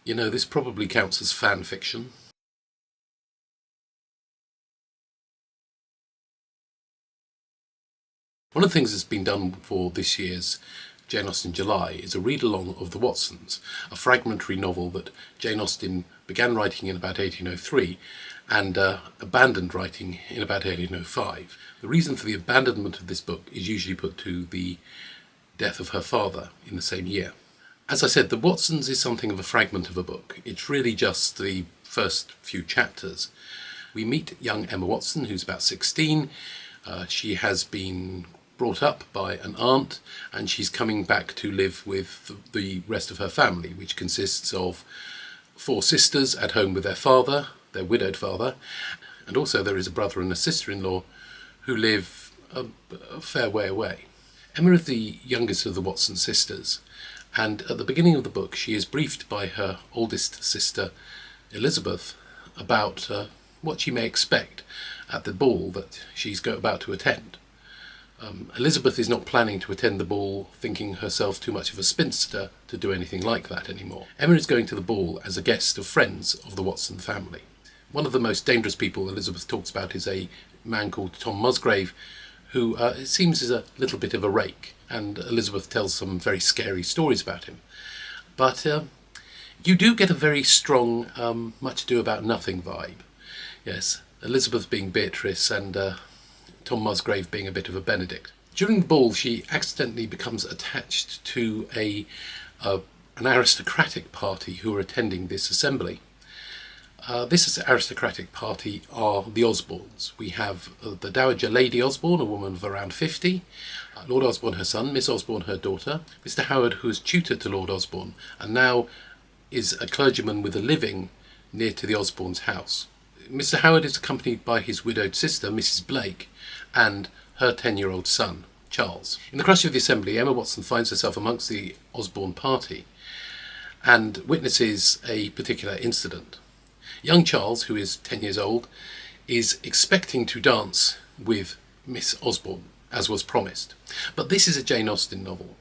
You know, this probably counts as fan fiction. One of the things that's been done for this year's Jane Austen July is a read-along of The Watsons, a fragmentary novel that Jane Austen began writing in about 1803 and abandoned writing in about 1805. The reason for the abandonment of this book is usually put to the death of her father in the same year. As I said, The Watsons is something of a fragment of a book. It's really just the first few chapters. We meet young Emma Watson, who's about 16. She has been brought up by an aunt, and she's coming back to live with the rest of her family, which consists of 4 sisters at home with their father, their widowed father, and also there is a brother and a sister-in-law who live a fair way away. Emma is the youngest of the Watson sisters, and at the beginning of the book she is briefed by her oldest sister Elizabeth about what she may expect at the ball that she's about to attend. Elizabeth is not planning to attend the ball thinking herself too much of a spinster to do anything like that anymore. Emma is going to the ball as a guest of friends of the Watson family. One of the most dangerous people Elizabeth talks about is a man called Tom Musgrave, who it seems is a little bit of a rake, and Elizabeth tells some very scary stories about him. But you do get a very strong much ado about nothing vibe. Yes, Elizabeth being Beatrice and Tom Musgrave being a bit of a Benedict. During the ball she accidentally becomes attached to an aristocratic party who are attending this assembly. This aristocratic party are the Osbornes. We have the Dowager Lady Osborne, a woman of around 50, Lord Osborne her son, Miss Osborne her daughter, Mr. Howard, who is tutor to Lord Osborne and now is a clergyman with a living near to the Osbornes' house. Mr. Howard is accompanied by his widowed sister, Mrs. Blake, and her 10-year-old son, Charles. In the crush of the assembly, Emma Watson finds herself amongst the Osborne party and witnesses a particular incident. Young Charles, who is 10 years old, is expecting to dance with Miss Osborne, as was promised. But this is a Jane Austen novel,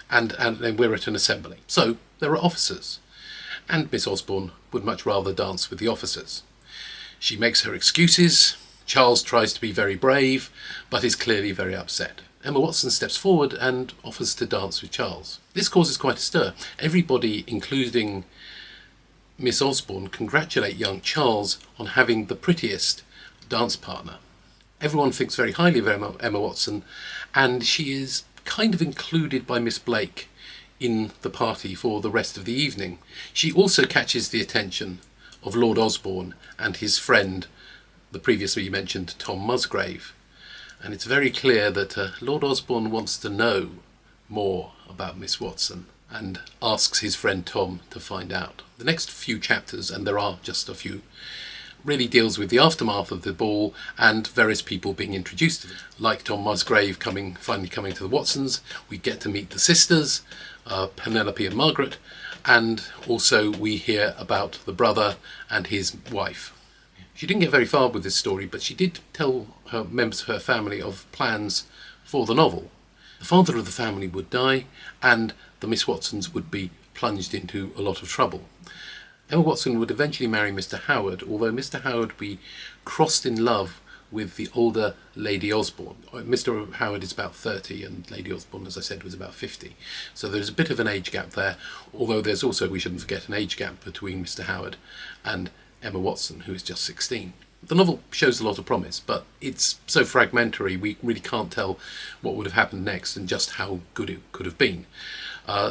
and we're at an assembly. So there are officers, and Miss Osborne would much rather dance with the officers. She makes her excuses. Charles tries to be very brave, but is clearly very upset. Emma Watson steps forward and offers to dance with Charles. This causes quite a stir. Everybody, including Miss Osborne, congratulate young Charles on having the prettiest dance partner. Everyone thinks very highly of Emma Watson, and she is kind of included by Miss Blake in the party for the rest of the evening. She also catches the attention of Lord Osborne and his friend, the previously mentioned Tom Musgrave. And it's very clear that Lord Osborne wants to know more about Miss Watson and asks his friend Tom to find out. The next few chapters, and there are just a few, really deals with the aftermath of the ball and various people being introduced to them. Like Tom Musgrave finally coming to the Watsons, we get to meet the sisters, Penelope and Margaret, and also we hear about the brother and his wife. She didn't get very far with this story, but she did tell her members of her family of plans for the novel. The father of the family would die, and the Miss Watsons would be plunged into a lot of trouble. Emma Watson would eventually marry Mr. Howard, although Mr. Howard would be crossed in love with the older Lady Osborne. Mr. Howard is about 30 and Lady Osborne, as I said, was about 50. So there's a bit of an age gap there, although there's also, we shouldn't forget, an age gap between Mr. Howard and Emma Watson, who is just 16. The novel shows a lot of promise, but it's so fragmentary we really can't tell what would have happened next and just how good it could have been.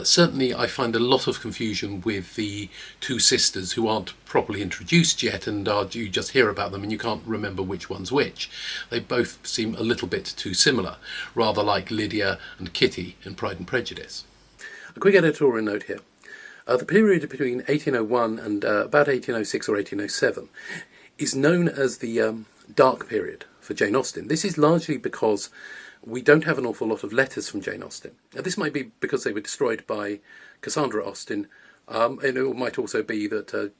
Certainly I find a lot of confusion with the 2 sisters who aren't properly introduced yet, and you just hear about them and you can't remember which one's which. They both seem a little bit too similar, rather like Lydia and Kitty in Pride and Prejudice. A quick editorial note here. The period between 1801 and about 1806 or 1807 is known as the dark period for Jane Austen. This is largely because we don't have an awful lot of letters from Jane Austen. Now, this might be because they were destroyed by Cassandra Austen, and it might also be that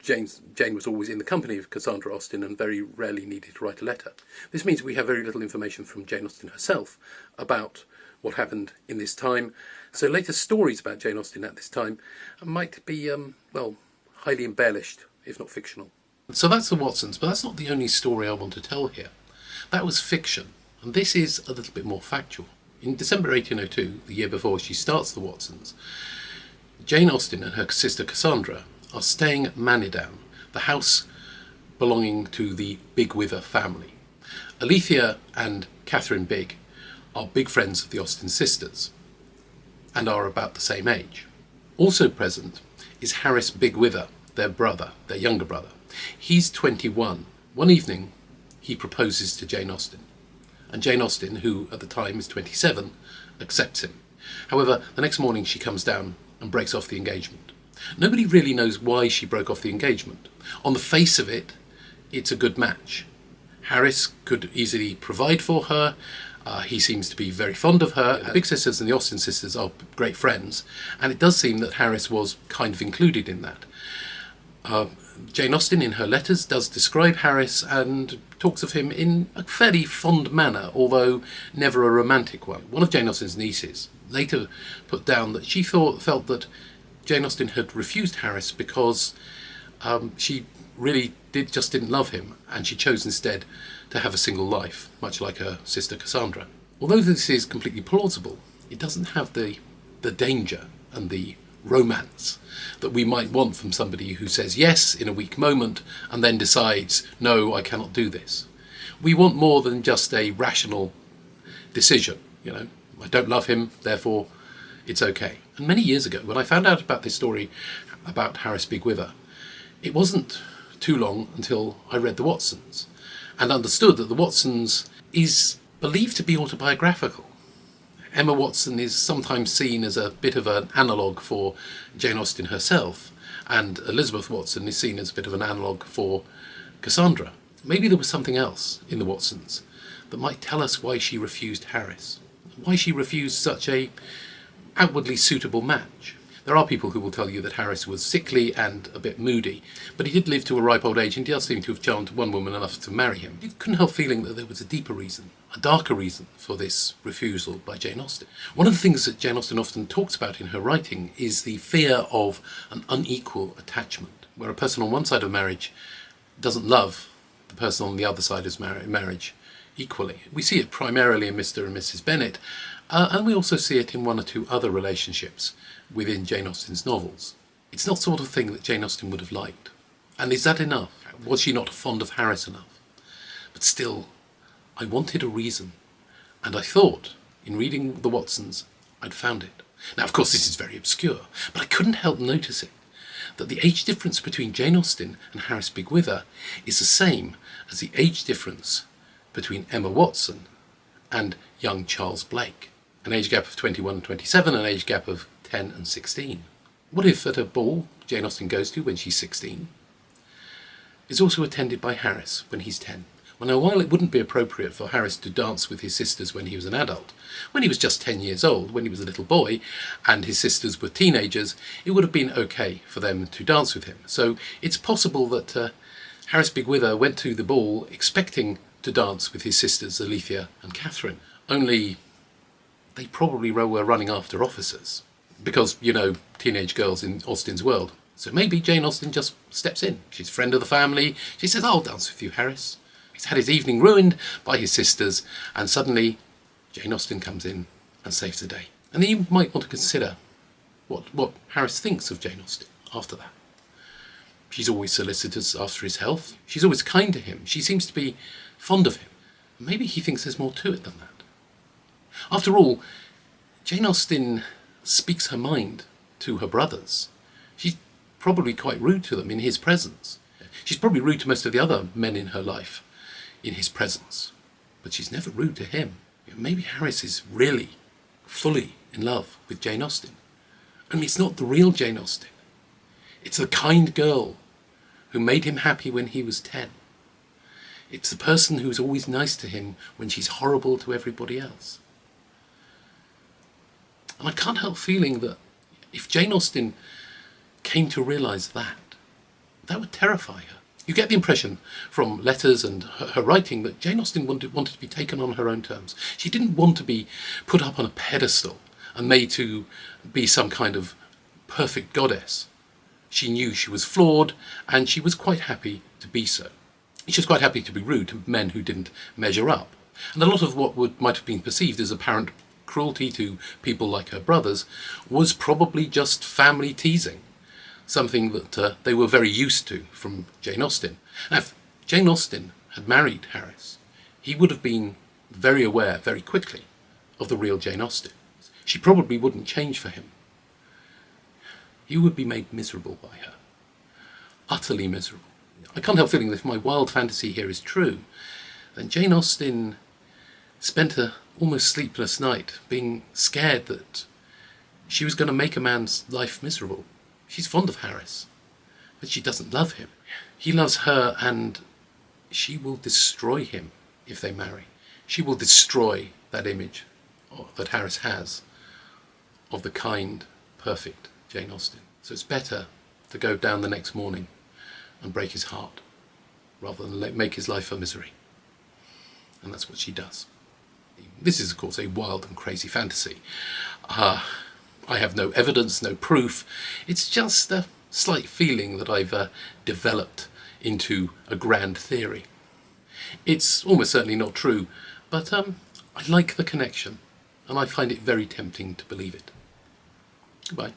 Jane was always in the company of Cassandra Austen and very rarely needed to write a letter. This means we have very little information from Jane Austen herself about what happened in this time. So later stories about Jane Austen at this time might be, highly embellished, if not fictional. So that's the Watsons, but that's not the only story I want to tell here. That was fiction, and this is a little bit more factual. In December 1802, the year before she starts the Watsons, Jane Austen and her sister Cassandra are staying at Manydown, the house belonging to the Bigg-Wither family. Alethea and Catherine Bigg are big friends of the Austen sisters and are about the same age. Also present is Harris Bigg-Wither, their brother, their younger brother. He's 21. One evening, he proposes to Jane Austen, and Jane Austen, who at the time is 27, accepts him. However, the next morning she comes down and breaks off the engagement. Nobody really knows why she broke off the engagement. On the face of it, it's a good match. Harris could easily provide for her. He seems to be very fond of her. The Big Sisters and the Austen sisters are great friends, and it does seem that Harris was kind of included in that. Jane Austen, in her letters, does describe Harris and talks of him in a fairly fond manner, although never a romantic one. One of Jane Austen's nieces later put down that she felt that Jane Austen had refused Harris because she really didn't love him, and she chose instead to have a single life, much like her sister Cassandra. Although this is completely plausible, it doesn't have the danger and the romance that we might want from somebody who says yes in a weak moment and then decides, no, I cannot do this. We want more than just a rational decision. I don't love him, therefore it's okay. And many years ago, when I found out about this story about Harris Bigg-Wither, it wasn't too long until I read the Watsons and understood that the Watsons is believed to be autobiographical. Emma Watson is sometimes seen as a bit of an analogue for Jane Austen herself, and Elizabeth Watson is seen as a bit of an analogue for Cassandra. Maybe there was something else in the Watsons that might tell us why she refused Harris, why she refused such a outwardly suitable match. There are people who will tell you that Harris was sickly and a bit moody, but he did live to a ripe old age and he does seem to have charmed one woman enough to marry him. You couldn't help feeling that there was a deeper reason, a darker reason for this refusal by Jane Austen. One of the things that Jane Austen often talks about in her writing is the fear of an unequal attachment, where a person on one side of marriage doesn't love the person on the other side of marriage equally. We see it primarily in Mr. and Mrs. Bennet, and we also see it in one or two other relationships within Jane Austen's novels. It's not the sort of thing that Jane Austen would have liked. And is that enough? Was she not fond of Harris enough? But still, I wanted a reason, and I thought, in reading the Watsons, I'd found it. Now, of course, this is very obscure, but I couldn't help noticing that the age difference between Jane Austen and Harris Bigg-Wither is the same as the age difference between Emma Watson and young Charles Blake. An age gap of 21 and 27, an age gap of 10 and 16. What if at a ball Jane Austen goes to when she's 16 is also attended by Harris when he's 10? Well, now, while it wouldn't be appropriate for Harris to dance with his sisters when he was an adult, when he was just 10 years old, when he was a little boy, and his sisters were teenagers, it would have been okay for them to dance with him. So it's possible that Harris Bigg-Wither went to the ball expecting to dance with his sisters Alethea and Catherine, only they probably were running after officers. Because, teenage girls in Austen's world. So maybe Jane Austen just steps in. She's a friend of the family. She says, I'll dance with you, Harris. He's had his evening ruined by his sisters, and suddenly Jane Austen comes in and saves the day. And then you might want to consider what Harris thinks of Jane Austen after that. She's always solicitous after his health. She's always kind to him. She seems to be fond of him. Maybe he thinks there's more to it than that. After all, Jane Austen speaks her mind to her brothers. She's probably quite rude to them in his presence. She's probably rude to most of the other men in her life in his presence. But she's never rude to him. Maybe Harris is really, fully in love with Jane Austen. Only it's not the real Jane Austen. It's the kind girl who made him happy when he was 10. It's the person who's always nice to him when she's horrible to everybody else. And I can't help feeling that if Jane Austen came to realise that would terrify her. You get the impression from letters and her writing that Jane Austen wanted to be taken on her own terms. She didn't want to be put up on a pedestal and made to be some kind of perfect goddess. She knew she was flawed, and she was quite happy to be so. She was quite happy to be rude to men who didn't measure up. And a lot of what might have been perceived as apparent cruelty to people like her brothers was probably just family teasing, something that they were very used to from Jane Austen. Now, if Jane Austen had married Harris, he would have been very aware very quickly of the real Jane Austen. She probably wouldn't change for him. He would be made miserable by her. Utterly miserable. I can't help feeling that if my wild fantasy here is true, then Jane Austen spent an almost sleepless night being scared that she was going to make a man's life miserable. She's fond of Harris, but she doesn't love him. He loves her, and she will destroy him if they marry. She will destroy that image that Harris has of the kind, perfect Jane Austen. So it's better to go down the next morning and break his heart rather than make his life a misery. And that's what she does. This is, of course, a wild and crazy fantasy. I have no evidence, no proof. It's just a slight feeling that I've developed into a grand theory. It's almost certainly not true, but I like the connection, and I find it very tempting to believe it. Goodbye.